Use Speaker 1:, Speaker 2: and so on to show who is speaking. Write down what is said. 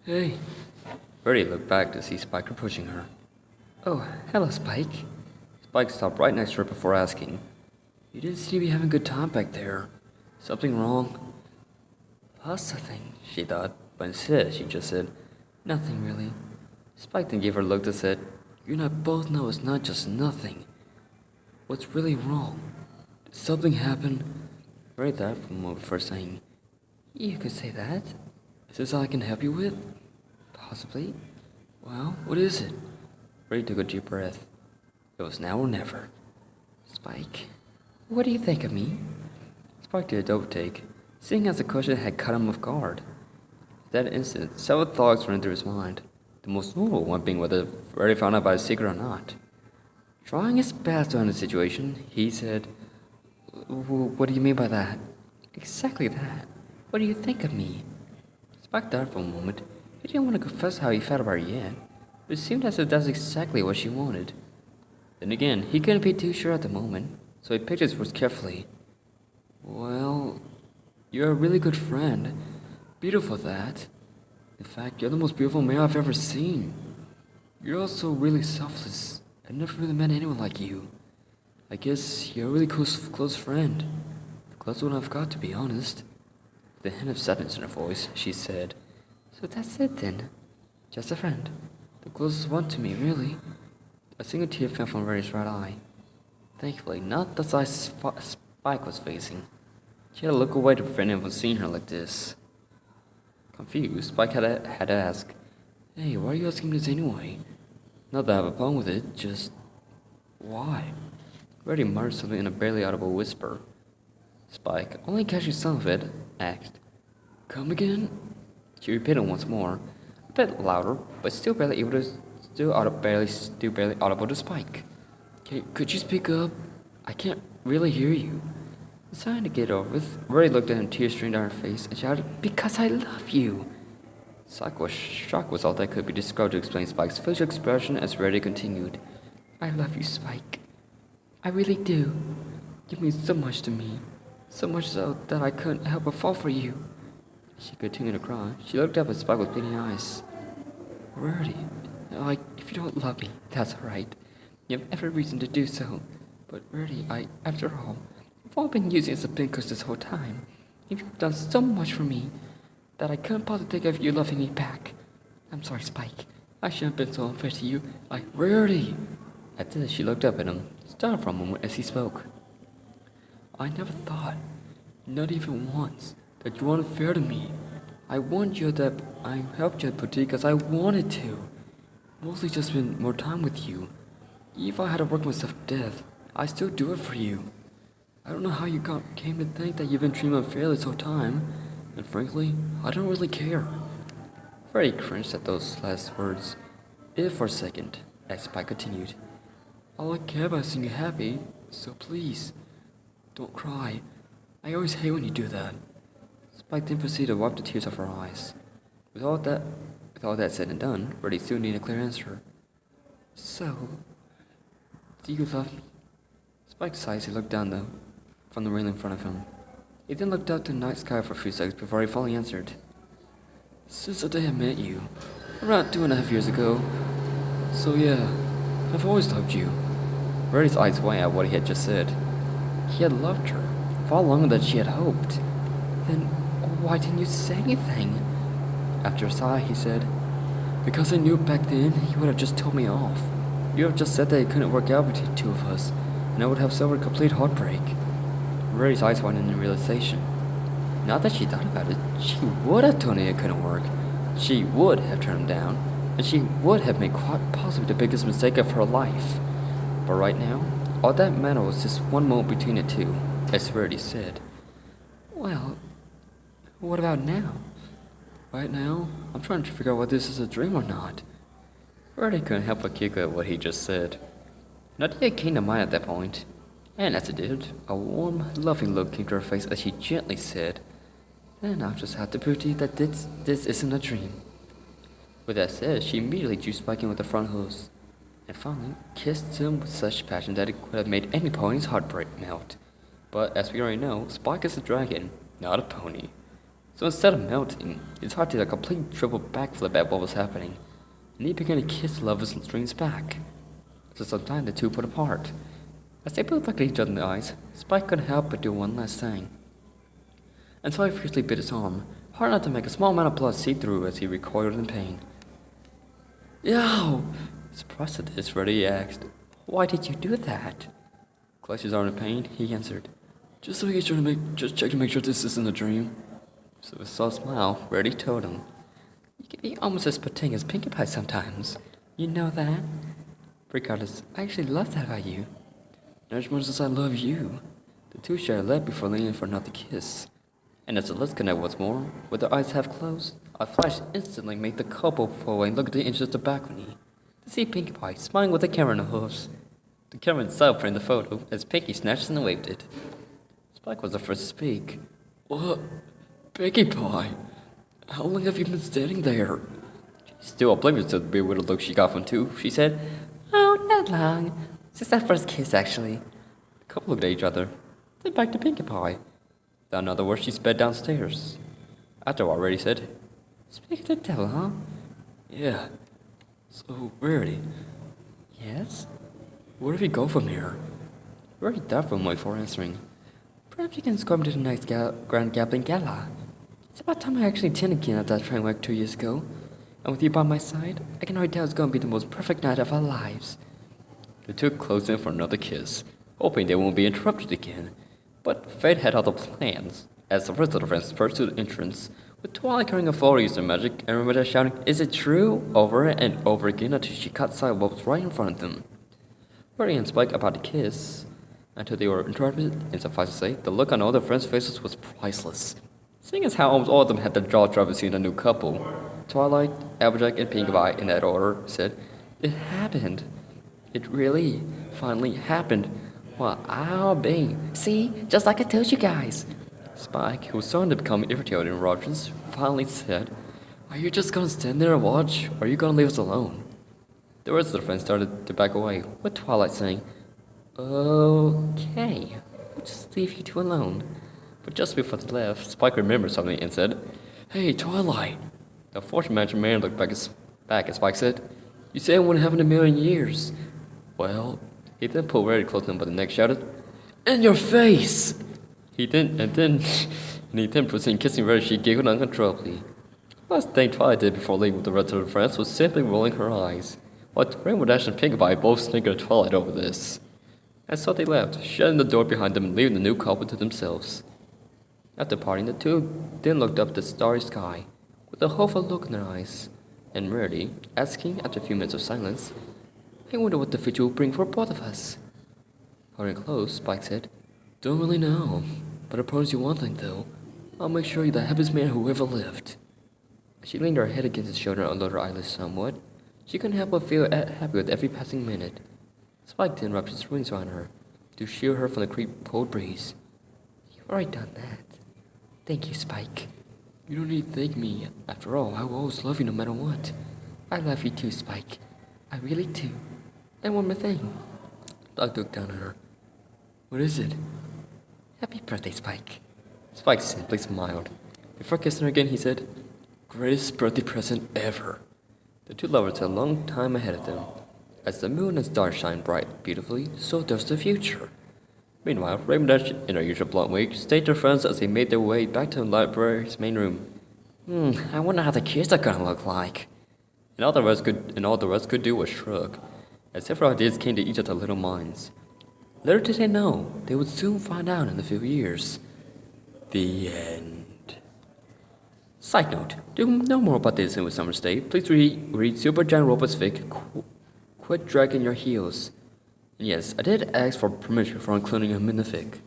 Speaker 1: Hey. Verity looked back to see Spike approaching her. Oh, hello, Spike. Spike stopped right next to her before asking, You didn't seem to be having a good time back there. Something wrong? Pasta thing, she thought, but instead she just said, Nothing really. Spike then gave her a look that said, You and I both know it's not just nothing. What's really wrong? Did something happen? Verity thought for a moment before saying, You could say that. Is this all I can help you with? Possibly. Well, what is it? Ray took a deep breath. It was now or never. Spike, what do you think of me? Spike did a double take, seeing as the question had caught him off guard. At that instant, several thoughts ran through his mind, the most notable one being whether Ray found out about his secret or not. Trying his best to handle the situation, he said, What do you mean by that? Exactly that. What do you think of me? Spike thought for a moment. He didn't want to confess how he felt about her yet, but it seemed as if that's exactly what she wanted. Then again, he couldn't be too sure at the moment, so he picked his words carefully. Well, you're a really good friend. Beautiful that. In fact, you're the most beautiful male I've ever seen. You're also really selfless. I've never really met anyone like you. I guess you're a really close friend. The closest one I've got, to be honest. With a hint of sadness in her voice, she said, So that's it then. Just a friend. The closest one to me, really. A single tear fell from Ray's right eye. Thankfully, not the size Spike was facing. She had to look away to prevent him from seeing her like this. Confused, Spike had to ask, Hey, why are you asking me this anyway? Not that I have a problem with it, just... Why? Reddy muttered something in a barely audible whisper. Spike, only catching some of it, asked, Come again? She repeated once more, a bit louder, but still barely audible to Spike. Could you speak up? I can't really hear you. Deciding to get over with, Rory looked at him, tears streamed down her face, and shouted, Because I love you! Shock was all that could be described to explain Spike's facial expression as Rory continued, I love you, Spike. I really do. You mean so much to me. So much so that I couldn't help but fall for you. As she continued to cry, she looked up at Spike with pleading eyes. Rory, if you don't love me, that's alright. You have every reason to do so. But Rory, after all, I've all been using as a pincushion this whole time. You've done so much for me that I couldn't possibly think of you loving me back. I'm sorry, Spike. I shouldn't have been so unfair to you. Rory! At this, she looked up at him, startled for a moment as he spoke. I never thought, not even once, that you weren't fair to me. I helped you at the boutique because I wanted to. Mostly just spend more time with you. If I had to work myself to death, I'd still do it for you. I don't know how you came to think that you've been treated unfairly this whole time, and frankly, I don't really care. Freddy cringed at those last words. If for a second, as Spike continued, all I care about is seeing you happy, so please, don't cry. I always hate when you do that. Spike then proceeded to wipe the tears off her eyes. With all that said and done, Reddy soon needed a clear answer. So, do you love me? Spike sighed as he looked down from the railing in front of him. He then looked up to the night sky for a few seconds before he finally answered. Since the day I met you, around 2.5 years ago. So yeah, I've always loved you. Reddy's eyes widened at what he had just said. He had loved her, far longer than she had hoped. Then why didn't you say anything? After a sigh, he said, Because I knew back then you would have just told me off. You have just said that it couldn't work out between the two of us, and I would have suffered complete heartbreak. Rory's eyes widened in realization. Not that she thought about it, she would have told him it couldn't work. She would have turned him down, and she would have made quite possibly the biggest mistake of her life. But right now, all that mattered was just one moment between the two, as Verity said. Well, what about now? Right now, I'm trying to figure out whether this is a dream or not. Verity couldn't help but giggle at what he just said. An idea came to mind at that point, and as it did, a warm, loving look came to her face as she gently said, Then I'll just have to prove to you that this isn't a dream. With that said, she immediately drew Spike in with the front hooves, and finally kissed him with such passion that it could have made any pony's heart melt. But as we already know, Spike is a dragon, not a pony. So instead of melting, his heart did a complete triple backflip at what was happening, and he began to kiss Lover's dreams back. So sometime the two put apart. As they both looked at each other in the eyes, Spike couldn't help but do one last thing. And so he fiercely bit his arm, hard enough to make a small amount of blood seep through as he recoiled in pain. Yow! Surprised at this, Freddy asked, "Why did you do that?" Clutched his arm in pain, he answered, "Just just check to make sure this isn't a dream." So with a soft smile, Freddy told him, "You can be almost as spitting as Pinkie Pie sometimes. You know that?" Regardless, I actually love that about you. Not as much as I love you. The two shared a lip before leaning for another kiss. And as the lips connected once more, with their eyes half closed, a flash instantly made the couple pull away and look at the inches of the balcony to see Pinkie Pie smiling with the camera in her hooves. The camera itself framed the photo as Pinkie snatched and waved it. Spike was the first to speak. "What? Pinkie Pie? How long have you been standing there?" Still oblivious to the bewildered look she got from two, she said, "Oh, not long. Since that first kiss, actually." The couple looked at each other, then back to Pinkie Pie. Without another word, she sped downstairs. After a while, Reddy said, "Speak of the devil, huh?" "Yeah. So, Rarity." "Yes?" "Where do we go from here?" Rarity thought for a moment before answering. "Perhaps you can escort me to the next Grand Gambling Gala. It's about time I actually attended again at that train wreck 2 years ago. And with you by my side, I can already tell it's going to be the most perfect night of our lives." The two closed in for another kiss, hoping they won't be interrupted again. But fate had other plans, as the rest of the friends spurred to the entrance, with Twilight carrying a full use of magic and Ramirez shouting, "Is it true?" over and over again until she caught sight of what was right in front of them. Freddy and Spike about to kiss, until they were interrupted, and suffice to say, the look on all their friends' faces was priceless. Seeing as how almost all of them had their jaw dropped seeing a new couple, Twilight, Applejack, and Pinkie Pie, in that order, said, "It happened. It really, finally happened. Well, I'll be. See, just like I told you guys." Spike, who was starting to become irritated in Rogers, finally said, "Are you just gonna stand there and watch, or are you gonna leave us alone?" The rest of the friends started to back away, with Twilight saying, "Okay, we'll just leave you two alone." But just before they left, Spike remembered something and said, "Hey, Twilight." The aforementioned man looked back as Spike said, "You said it wouldn't happen in a million years." Well, he then pulled Rarity close to him by the neck, shouted, "In your face!" He then proceeded kissing Rarity. She giggled uncontrollably. The last thing Twilight did before leaving with the rest of the friends was simply rolling her eyes, while Rainbow Dash and Pinkie Pie both snickered at Twilight over this. And so they left, shutting the door behind them and leaving the new couple to themselves. After parting, the two then looked up at the starry sky, with a hopeful look in their eyes, and Rarity, asking after a few minutes of silence, "I wonder what the future will bring for both of us." Holding close, Spike said, "Don't really know, but I promise you one thing, though. I'll make sure you're the happiest man who ever lived." She leaned her head against his shoulder and lowered her eyelids somewhat. She couldn't help but feel happy with every passing minute. Spike then wrapped his wings around her, to shield her from the cold breeze. "You've already done that. Thank you, Spike." "You don't need to thank me. After all, I will always love you no matter what." "I love you too, Spike. I really do. And one more thing." Doug looked down at her. "What is it?" "Happy birthday, Spike." Spike simply smiled. Before kissing her again, he said, "Greatest birthday present ever." The two lovers had a long time ahead of them. As the moon and stars shine bright beautifully, so does the future. Meanwhile, Rainbow Dash, in her usual blunt way, stayed their friends as they made their way back to the library's main room. I wonder how the kids are gonna look like." And all the rest could do was shrug, as several ideas came to each of their little minds. Little did they know, they would soon find out in a few years. The end. Side note, to know more about this in Summer's Day, please read Supergiant Robot's fic, Quit Dragging Your Heels. And yes, I did ask for permission for including him in the fic.